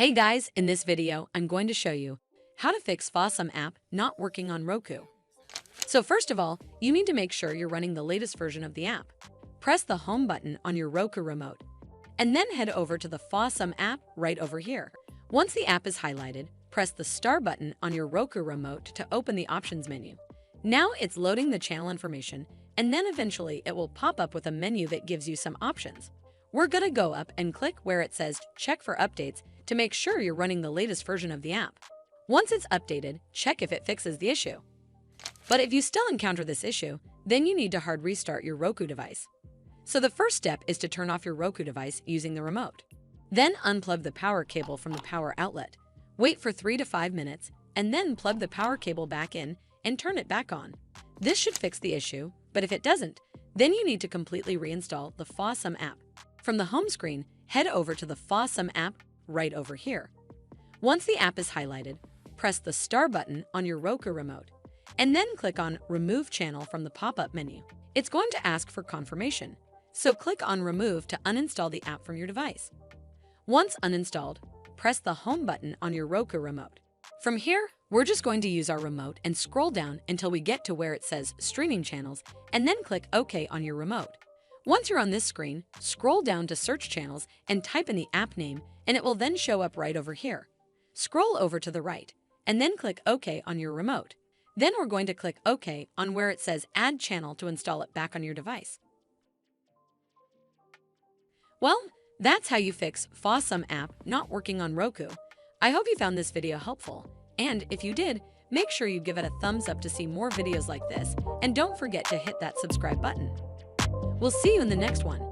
Hey guys, in this video, I'm going to show you how to fix Fawsome app not working on Roku. So first of all, you need to make sure you're running the latest version of the app. Press the home button on your Roku remote, and then head over to the Fawsome app right over here. Once the app is highlighted, press the star button on your Roku remote to open the options menu. Now it's loading the channel information, and then eventually it will pop up with a menu that gives you some options. We're gonna go up and click where it says check for updates to make sure you're running the latest version of the app. Once it's updated, check if it fixes the issue. But if you still encounter this issue, then you need to hard restart your Roku device. So the first step is to turn off your Roku device using the remote. Then unplug the power cable from the power outlet. Wait for 3 to 5 minutes, and then plug the power cable back in and turn it back on. This should fix the issue, but if it doesn't, then you need to completely reinstall the Fawsome app. From the home screen, head over to the Fawsome app right over here. Once the app is highlighted, press the star button on your Roku remote, and then click on Remove Channel from the pop-up menu. It's going to ask for confirmation, so click on Remove to uninstall the app from your device. Once uninstalled, press the home button on your Roku remote. From here, we're just going to use our remote and scroll down until we get to where it says Streaming Channels, and then click OK on your remote. Once you're on this screen, scroll down to Search Channels and type in the app name, and it will then show up right over here. Scroll over to the right, and then click OK on your remote. Then we're going to click OK on where it says Add Channel to install it back on your device. Well, that's how you fix Fawsome app not working on Roku. I hope you found this video helpful, and if you did, make sure you give it a thumbs up to see more videos like this, and don't forget to hit that subscribe button. We'll see you in the next one.